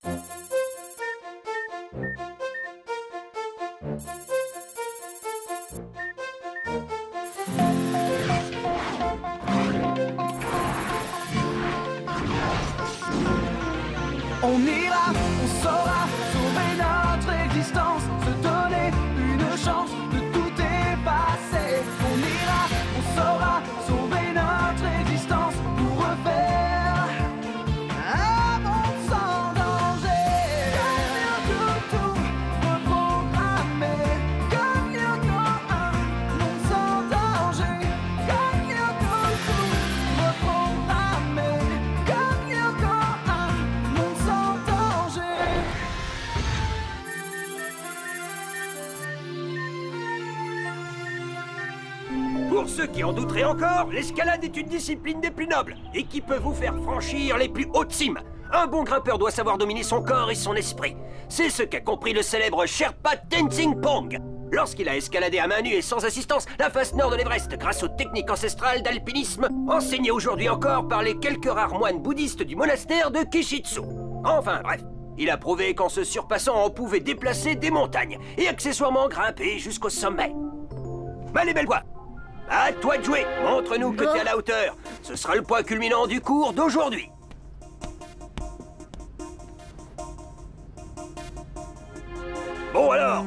On ira, on saura sauver notre existence, se donner une chance de tout effacer. On ira, on saura sauver notre existence pour refaire un monde sans danger. Tout reprogrammer, comme Yoko, un monde sans danger. Comme Yoko, tout reprogrammer, comme Yoko, un monde sans danger. Pour ceux qui en douteraient encore, l'escalade est une discipline des plus nobles et qui peut vous faire franchir les plus hautes cimes. Un bon grimpeur doit savoir dominer son corps et son esprit. C'est ce qu'a compris le célèbre Sherpa Tenzing Pong lorsqu'il a escaladé à main nue et sans assistance la face nord de l'Everest grâce aux techniques ancestrales d'alpinisme enseignées aujourd'hui encore par les quelques rares moines bouddhistes du monastère de Kishitsu. Enfin bref, il a prouvé qu'en se surpassant on pouvait déplacer des montagnes et accessoirement grimper jusqu'au sommet. Bah les belles voix, à toi de jouer. Montre-nous que t'es à la hauteur. Ce sera le point culminant du cours d'aujourd'hui. Bon alors.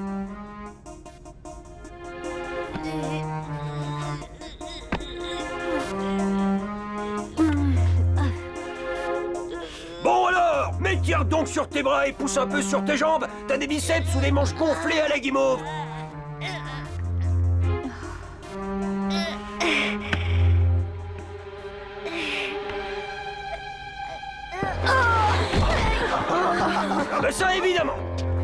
Bon alors, mais tire donc sur tes bras et pousse un peu sur tes jambes. T'as des biceps ou des manches gonflées à la guimauve. Ah ben ça évidemment.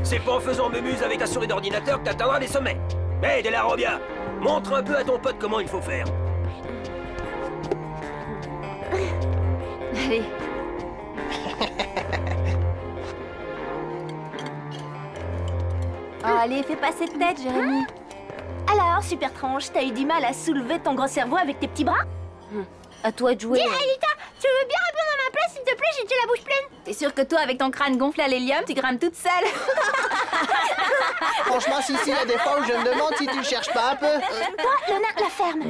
C'est pas en faisant mémuse avec ta souris d'ordinateur que t'atteindras les sommets. Hé, De La Robia, montre un peu à ton pote comment il faut faire. Allez. Oh, allez, fais pas cette tête, Jérémy. Alors, super tranche, t'as eu du mal à soulever ton gros cerveau avec tes petits bras? À toi de jouer. Dis, Aelita, tu veux bien répondre à ma place, s'il te plaît? J'ai la bouche pleine. T'es sûre que toi, avec ton crâne gonflé à l'hélium, tu grimpes toute seule? Franchement, si, il y a des fois où je me demande si tu cherches pas un peu. Toi, le nain, la ferme.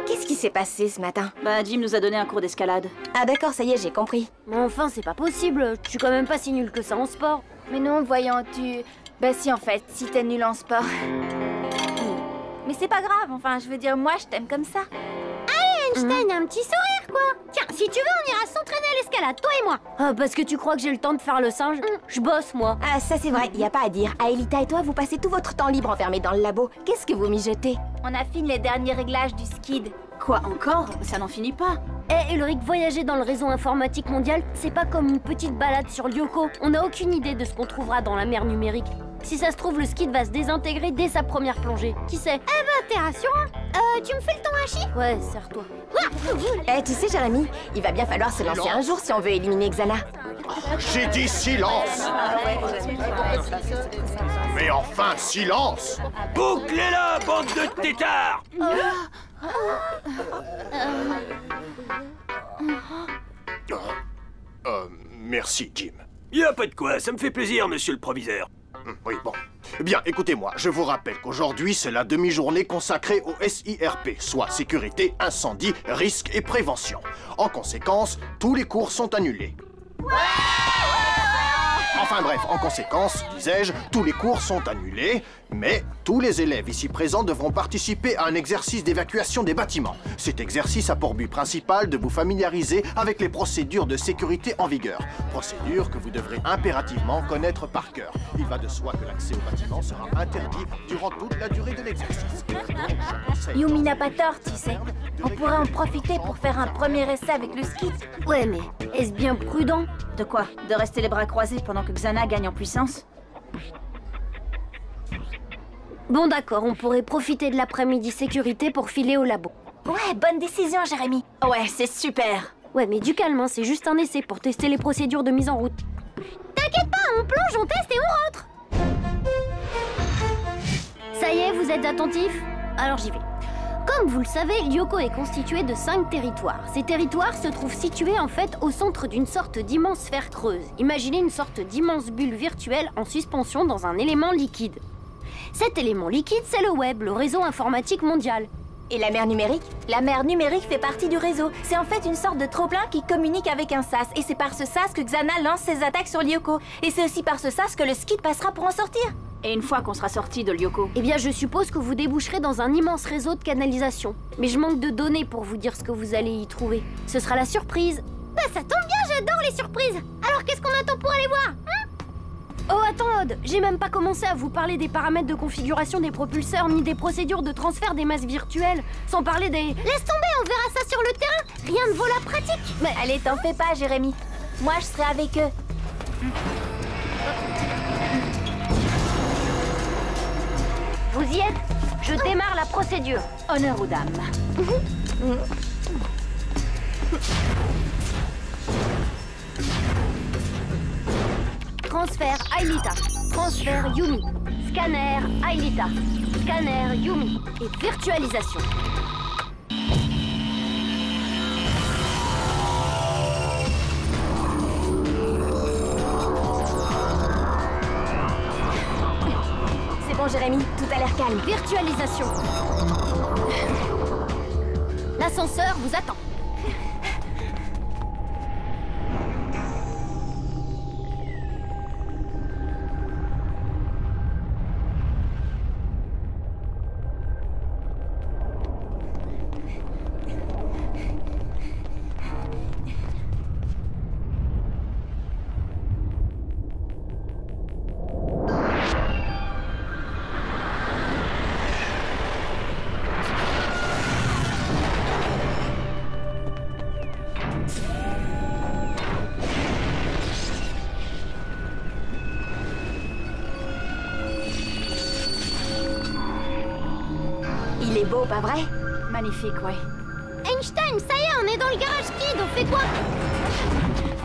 Qu'est-ce qui s'est passé ce matin? Bah, Jim nous a donné un cours d'escalade. Ah d'accord, ça y est, j'ai compris. Mais enfin, c'est pas possible. Je suis quand même pas si nul que ça en sport. Mais non, voyons, tu... Bah si, en fait, si t'es nul en sport. Mais c'est pas grave, enfin, je veux dire, moi, je t'aime comme ça. Einstein, un petit sourire, quoi. Tiens, si tu veux, on ira s'entraîner à l'escalade, toi et moi. Ah, parce que tu crois que j'ai le temps de faire le singe? Je bosse, moi. Ah, ça c'est vrai, y a pas à dire. Aelita et toi, vous passez tout votre temps libre enfermés dans le labo. Qu'est-ce que vous mijotez? On affine les derniers réglages du skid. Quoi encore? Ça n'en finit pas. Eh, Ulrich, voyager dans le réseau informatique mondial, c'est pas comme une petite balade sur Lyoko. On n'a aucune idée de ce qu'on trouvera dans la mer numérique. Si ça se trouve, le skid va se désintégrer dès sa première plongée. Qui sait? Eh ben, t'es rassurant. Tu me fais le ton hachi? Ouais, serre-toi. Eh, tu sais, Jérémy, il va bien falloir se lancer un jour si on veut éliminer Xana. J'ai dit silence! Mais enfin, silence! Bouclez-la, bande de têtards! Merci, Jim. Y a pas de quoi, ça me fait plaisir, monsieur le proviseur. Oui, bon. Bien, écoutez-moi, je vous rappelle qu'aujourd'hui, c'est la demi-journée consacrée au SIRP, soit sécurité, incendie, risque et prévention. En conséquence, tous les cours sont annulés. Enfin bref, en conséquence, disais-je, tous les cours sont annulés, mais tous les élèves ici présents devront participer à un exercice d'évacuation des bâtiments. Cet exercice a pour but principal de vous familiariser avec les procédures de sécurité en vigueur. Procédures que vous devrez impérativement connaître par cœur. Il va de soi que l'accès au bâtiment sera interdit durant toute la durée de l'exercice. Yumi n'a pas tort, tu sais. On pourrait en profiter pour faire un premier essai avec le skid. Ouais, mais est-ce bien prudent? De quoi? De rester les bras croisés pendant que Xana gagne en puissance? Bon d'accord, on pourrait profiter de l'après-midi sécurité pour filer au labo. Ouais, bonne décision, Jérémy. Ouais, c'est super. Ouais, mais du calme, hein, c'est juste un essai pour tester les procédures de mise en route. T'inquiète pas, on plonge, on teste et on rentre. Ça y est, vous êtes attentifs? Alors j'y vais. Comme vous le savez, Lyoko est constitué de 5 territoires. Ces territoires se trouvent situés en fait au centre d'une sorte d'immense sphère creuse. Imaginez une sorte d'immense bulle virtuelle en suspension dans un élément liquide. Cet élément liquide, c'est le web, le réseau informatique mondial. Et la mer numérique? La mer numérique fait partie du réseau. C'est en fait une sorte de trop-plein qui communique avec un sas. Et c'est par ce sas que Xana lance ses attaques sur Lyoko. Et c'est aussi par ce sas que le skid passera pour en sortir. Et une fois qu'on sera sorti de Lyoko? Eh bien, je suppose que vous déboucherez dans un immense réseau de canalisation. Mais je manque de données pour vous dire ce que vous allez y trouver. Ce sera la surprise. Bah ça tombe bien, j'adore les surprises. Alors qu'est-ce qu'on attend pour aller voir, hein? Oh, attends, Odd, j'ai même pas commencé à vous parler des paramètres de configuration des propulseurs, ni des procédures de transfert des masses virtuelles, sans parler des... Laisse tomber, on verra ça sur le terrain. Rien ne vaut la pratique. Mais allez, t'en fais pas, Jérémy. Moi, je serai avec eux. Vous y êtes? Je démarre la procédure. Honneur aux dames. Transfert Aelita. Transfert Yumi. Scanner Aelita. Scanner Yumi. Et virtualisation. C'est bon, Jérémy, tout a l'air calme. Virtualisation. L'ascenseur vous attend. Il est beau, pas vrai? Magnifique, ouais. Einstein, ça y est, on est dans le garage Skid, on fait quoi?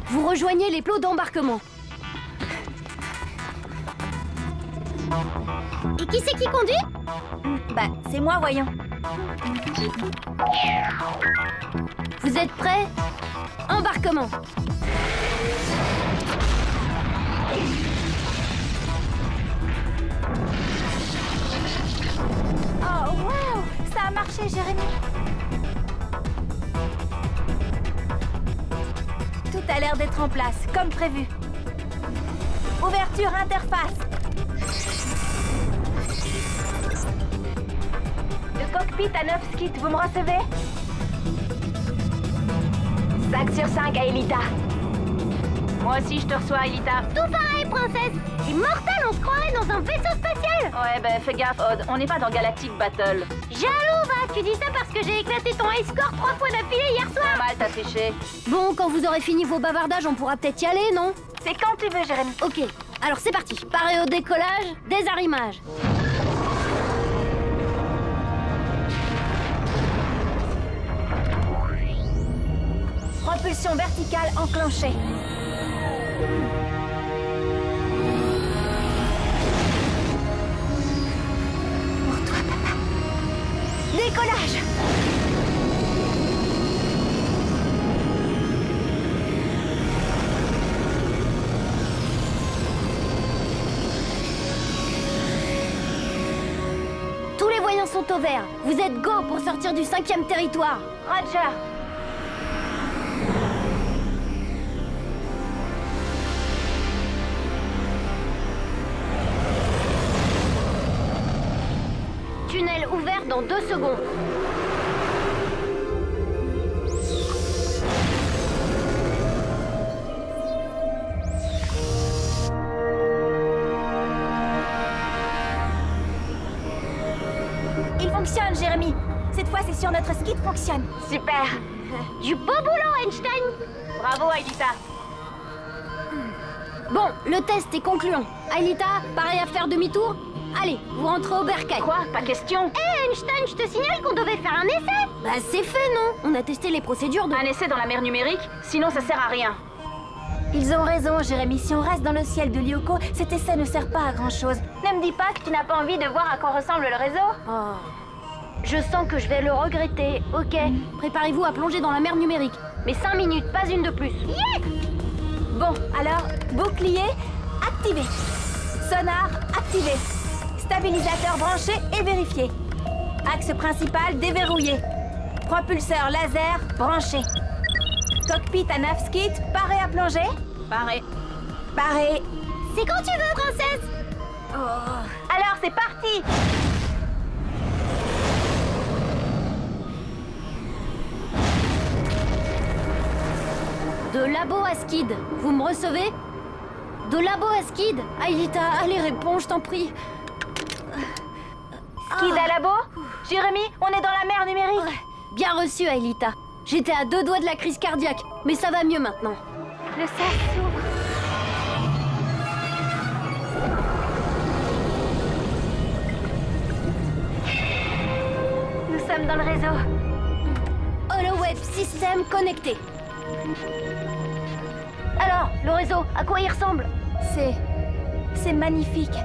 Vous rejoignez les plots d'embarquement. Et qui c'est qui conduit? Bah, c'est moi, voyons. Vous êtes prêts? Embarquement. Oh, wow! Ça a marché, Jérémy. Tout a l'air d'être en place, comme prévu. Ouverture interface. Le cockpit à 9 skits, vous me recevez? 5 sur 5, Aelita. Moi aussi, je te reçois, Aelita. Tout pareil, princesse. C'est mortel, on se croirait dans un vaisseau spatial. Ouais, ben fais gaffe, Odd. On n'est pas dans Galactic Battle. Jaloux, va. Tu dis ça parce que j'ai éclaté ton high score 3 fois d'affilée hier soir. Pas mal, t'as triché. Bon, quand vous aurez fini vos bavardages, on pourra peut-être y aller, non? C'est quand tu veux, Jérémy. Ok, alors c'est parti. Paré au décollage, désarrimage. Propulsion verticale enclenchée. Pour toi, papa. Décollage. Tous les voyants sont au vert. Vous êtes go pour sortir du 5e territoire. Roger. Tunnel ouvert dans 2 secondes. Il fonctionne, Jérémy. Cette fois, c'est sur notre ski qui fonctionne. Super. Du beau boulot, Einstein. Bravo, Aelita. Bon, le test est concluant. Aelita, pareil à faire demi-tour? Allez, vous rentrez au bercail. Quoi? Pas question. Hé, Einstein, je te signale qu'on devait faire un essai. Bah c'est fait, non? On a testé les procédures de... Un essai dans la mer numérique? Sinon, ça sert à rien. Ils ont raison, Jérémy. Si on reste dans le ciel de Lyoko, cet essai ne sert pas à grand-chose. Ne me dis pas que tu n'as pas envie de voir à quoi ressemble le réseau. Oh. Je sens que je vais le regretter. Ok, préparez-vous à plonger dans la mer numérique. Mais 5 minutes, pas une de plus. Bon, alors, bouclier activé. Sonar activé. Stabilisateur branché et vérifié. Axe principal déverrouillé. Propulseur laser branché. Cockpit à navskit, paré à plonger? Paré. Paré. C'est quand tu veux, princesse. Alors, c'est parti! De labo à skid, vous me recevez? De labo à skid? Aelita, allez, réponds, je t'en prie. Skid à labo? Jérémy, on est dans la mer numérique. Bien reçu, Aelita. J'étais à 2 doigts de la crise cardiaque, mais ça va mieux maintenant. Le sas s'ouvre. Nous sommes dans le réseau. HoloWeb système connecté. Alors, le réseau, à quoi il ressemble? C'est magnifique.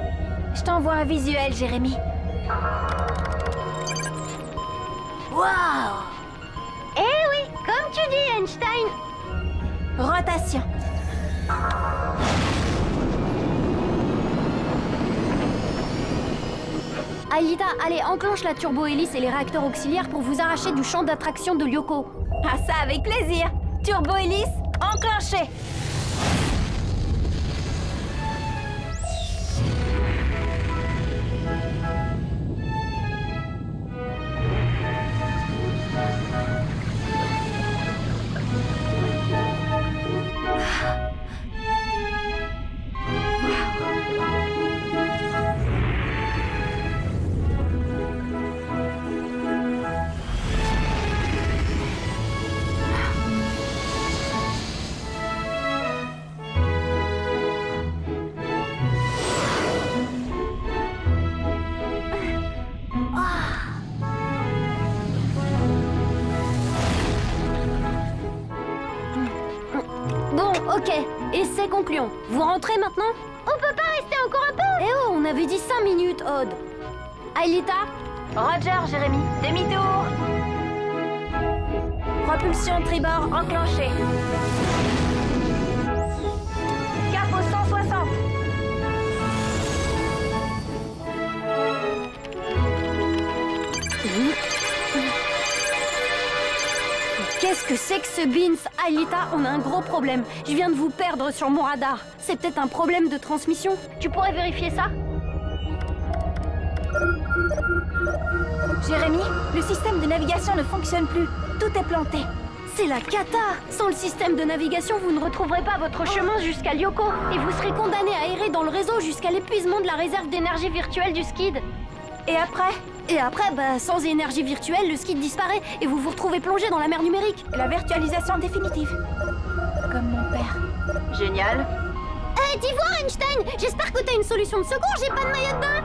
Je t'envoie un visuel, Jérémy. Waouh! Eh oui, comme tu dis, Einstein. Rotation. Aelita, allez, enclenche la turbo-hélice et les réacteurs auxiliaires pour vous arracher du champ d'attraction de Lyoko. Ah ça, avec plaisir. Turbo-hélice enclenchée. Bon, ok, essai concluant. Vous rentrez maintenant? On peut pas rester encore un peu? Eh oh, on avait dit 5 minutes, Odd. Aelita? Roger, Jérémy. Demi-tour. Propulsion tribord enclenchée. Cap au 160. Qu'est-ce que c'est que ce Beans? Aelita, on a un gros problème. Je viens de vous perdre sur mon radar. C'est peut-être un problème de transmission. Tu pourrais vérifier ça? Jérémy, le système de navigation ne fonctionne plus. Tout est planté. C'est la cata! Sans le système de navigation, vous ne retrouverez pas votre chemin jusqu'à Lyoko. Et vous serez condamné à errer dans le réseau jusqu'à l'épuisement de la réserve d'énergie virtuelle du skid. Et après? Et après, sans énergie virtuelle, le skid disparaît et vous vous retrouvez plongé dans la mer numérique. La virtualisation définitive. Comme mon père. Génial. Dis voir, Einstein. J'espère que t'as une solution de secours. J'ai pas de maillot de bain.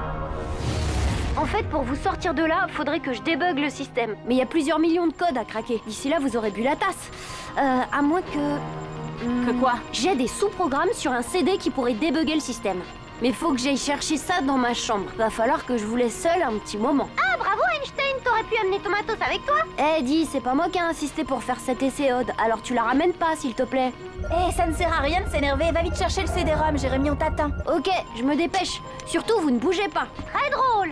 En fait, pour vous sortir de là, faudrait que je débug le système. Mais il y a plusieurs millions de codes à craquer. D'ici là, vous aurez bu la tasse. À moins que... Que quoi? J'ai des sous-programmes sur un CD qui pourraient débugger le système. Mais faut que j'aille chercher ça dans ma chambre. Va falloir que je vous laisse seul un petit moment. Ah, bravo, Einstein. T'aurais pu amener ton matos avec toi. Eh, dis, c'est pas moi qui ai insisté pour faire cet essai, Odd. Alors tu la ramènes pas, s'il te plaît. Eh, ça ne sert à rien de s'énerver. Va vite chercher le CD-ROM, Jérémy, on t'attend. Ok, je me dépêche. Surtout, vous ne bougez pas. Très drôle.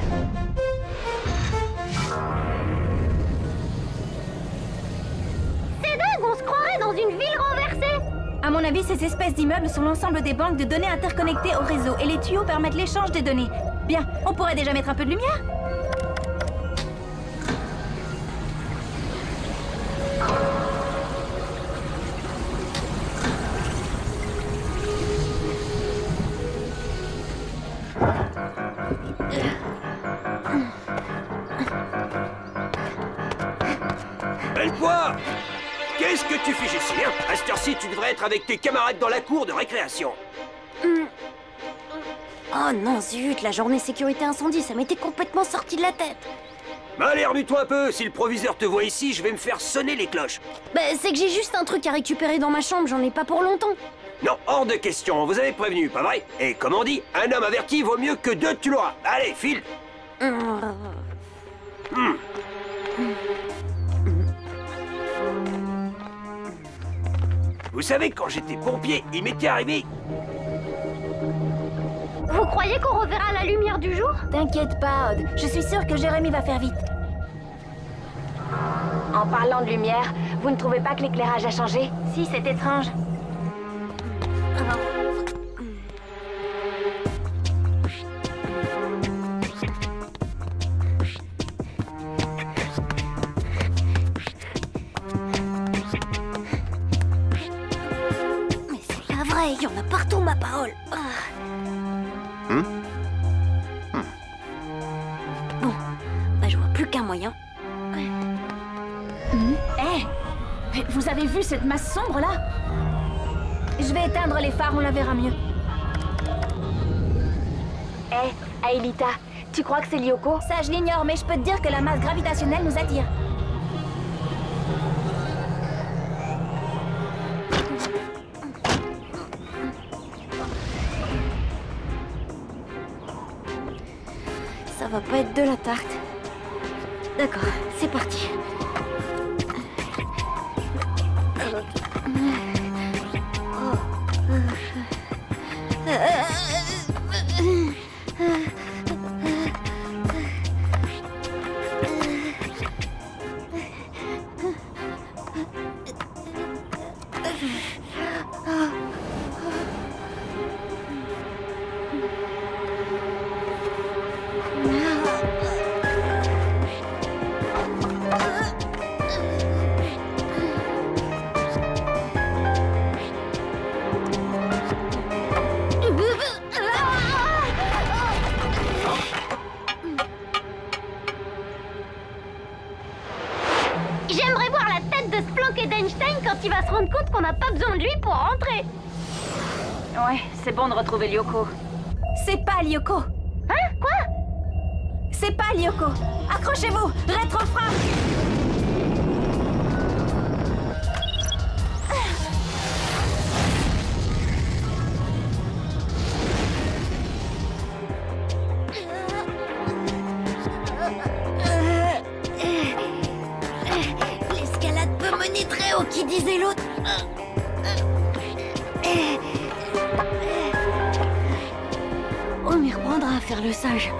C'est dingue, on se croirait dans une ville renversée. À mon avis, ces espèces d'immeubles sont l'ensemble des banques de données interconnectées au réseau et les tuyaux permettent l'échange des données. Bien, on pourrait déjà mettre un peu de lumière? Belle-Poire! Qu'est-ce que tu fais, Jessie, hein? À cette heure-ci, tu devrais être avec tes camarades dans la cour de récréation. Oh non, zut, la journée sécurité incendie, ça m'était complètement sorti de la tête. Allez, remue-toi un peu. Si le proviseur te voit ici, je vais me faire sonner les cloches. C'est que j'ai juste un truc à récupérer dans ma chambre, j'en ai pas pour longtemps. Non, hors de question. Vous avez prévenu, pas vrai? Et comme on dit, un homme averti vaut mieux que deux, tu l'auras. Allez, file. Vous savez, quand j'étais pompier, il m'était arrivé... Vous croyez qu'on reverra la lumière du jour? T'inquiète pas, Odd. Je suis sûre que Jérémy va faire vite. En parlant de lumière, vous ne trouvez pas que l'éclairage a changé? Si, c'est étrange. Mais c'est pas vrai, il y en a partout, ma parole. Bon, bah je vois plus qu'un moyen. Mais vous avez vu cette masse sombre là? Je vais éteindre les phares, on la verra mieux. Aelita, tu crois que c'est Lyoko? Ça, je l'ignore, mais je peux te dire que la masse gravitationnelle nous attire. Ça va pas être de la tarte. D'accord, c'est parti. J'aimerais voir la tête de Splank et d'Einstein quand il va se rendre compte qu'on n'a pas besoin de lui pour rentrer. Ouais, c'est bon de retrouver Lyoko. C'est pas Lyoko. Hein? Quoi? C'est pas Lyoko. Accrochez-vous, rétrofrappe. L'escalade peut mener très haut, qui disait l'autre. On m'y reprendra à faire le sage.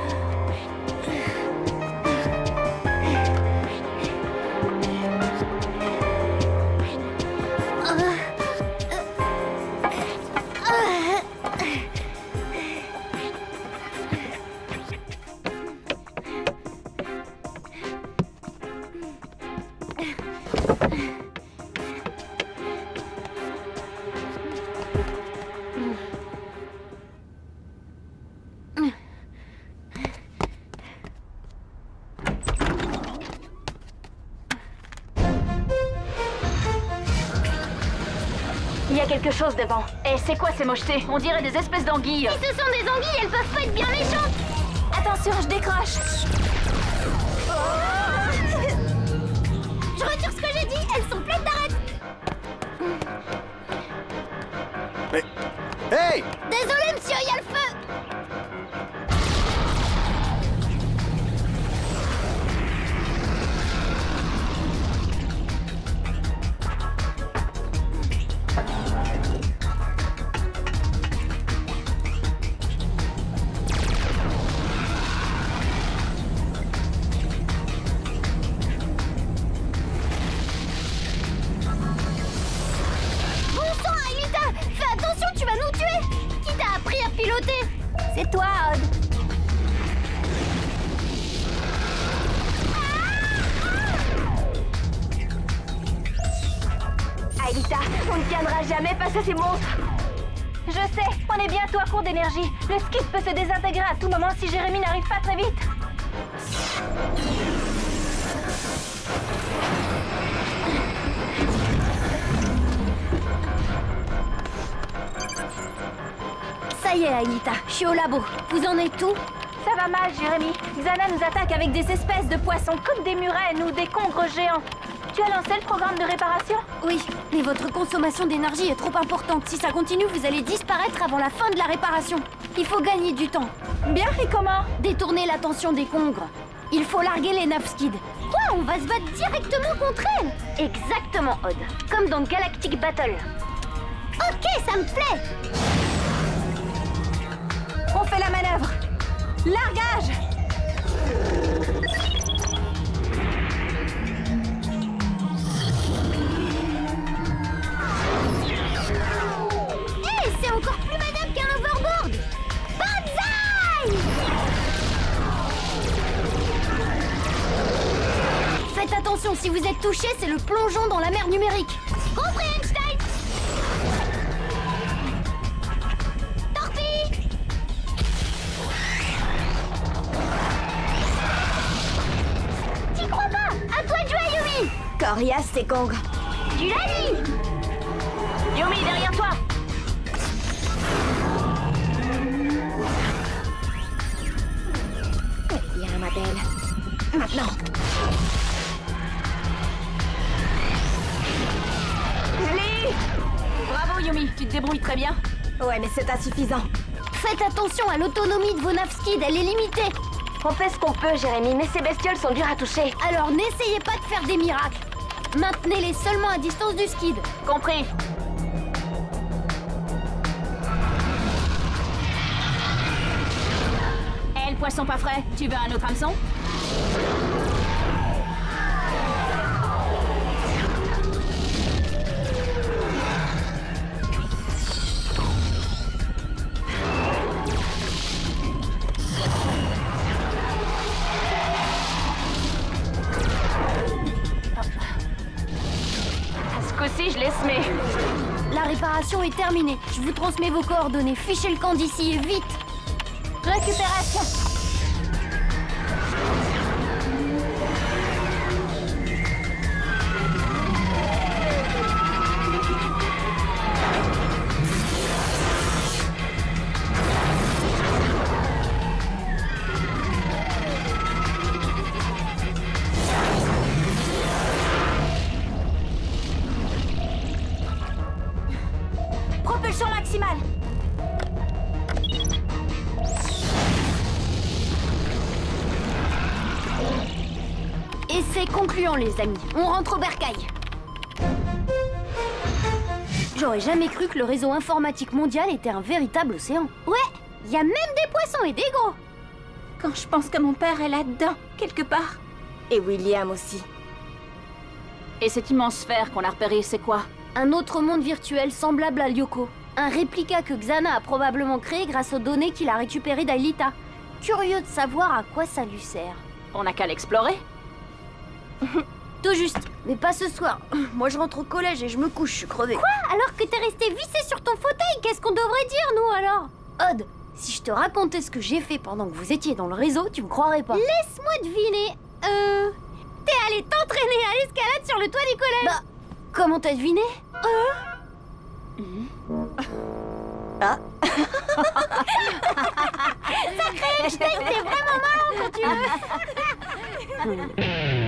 Il y a quelque chose devant. Eh, c'est quoi ces mochetés? On dirait des espèces d'anguilles. Si ce sont des anguilles, elles peuvent pas être bien méchantes. Attention, je décroche. Je retire ce que j'ai dit, elles sont pleines d'arêtes. Mais... Hey! Désolé, monsieur, il y a le feu. C'est toi, Odd. Aelita, on ne tiendra jamais face à ces monstres. Je sais, on est bientôt à court d'énergie. Le skid peut se désintégrer à tout moment si Jérémy n'arrive pas très vite. Ça y est, Aelita, je suis au labo. Vous en êtes où? Ça va mal, Jérémy. Xana nous attaque avec des espèces de poissons comme des murènes ou des congres géants. Tu as lancé le programme de réparation? Oui, mais votre consommation d'énergie est trop importante. Si ça continue, vous allez disparaître avant la fin de la réparation. Il faut gagner du temps. Bien, et comment? Détourner l'attention des congres. Il faut larguer les Navskid. Quoi? On va se battre directement contre elles? Exactement, Odd. Comme dans Galactic Battle. Ok, ça me plaît. On fait la manœuvre. Largage! Hé, c'est encore plus manœuvre qu'un overboard. Banzai! Faites attention, si vous êtes touché, c'est le plongeon dans la mer numérique. Compris, Einstein. Torpille. T'y crois pas? À toi de jouer, Yumi. Coriace, c'est Kong. Tu l'as dit. Yumi, derrière toi! Bien, ma belle. Maintenant. Lee! Bravo, Yumi, tu te débrouilles très bien. Ouais, mais c'est insuffisant. Faites attention à l'autonomie de vos Navskid, elle est limitée. On fait ce qu'on peut, Jérémy, mais ces bestioles sont dures à toucher. Alors n'essayez pas de faire des miracles. Maintenez-les seulement à distance du skid. Compris. Eh, le poisson pas frais, tu veux un autre hameçon? Ce coup-ci, je laisse mes... La réparation est terminée. Je vous transmets vos coordonnées. Fichez le camp d'ici et vite. Récupération. Propulsion maximale. Et c'est concluant, les amis. On rentre au bercail. J'aurais jamais cru que le réseau informatique mondial était un véritable océan. Ouais, il y a même des poissons et des gros. Quand je pense que mon père est là-dedans, quelque part. Et William aussi. Et cette immense sphère qu'on a repérée, c'est quoi? Un autre monde virtuel semblable à Lyoko. Un réplica que Xana a probablement créé grâce aux données qu'il a récupérées d'Aelita. Curieux de savoir à quoi ça lui sert. On n'a qu'à l'explorer. Tout juste, mais pas ce soir. Moi je rentre au collège et je me couche, je suis crevée. Quoi? Alors que t'es resté vissé sur ton fauteuil, qu'est-ce qu'on devrait dire, nous, alors? Odd, si je te racontais ce que j'ai fait pendant que vous étiez dans le réseau, tu me croirais pas. Laisse-moi deviner. T'es allé t'entraîner à l'escalade sur le toit du collège. Bah, comment t'as deviné? Ah. Sacré Einstein, t'es vraiment marrant quand tu veux.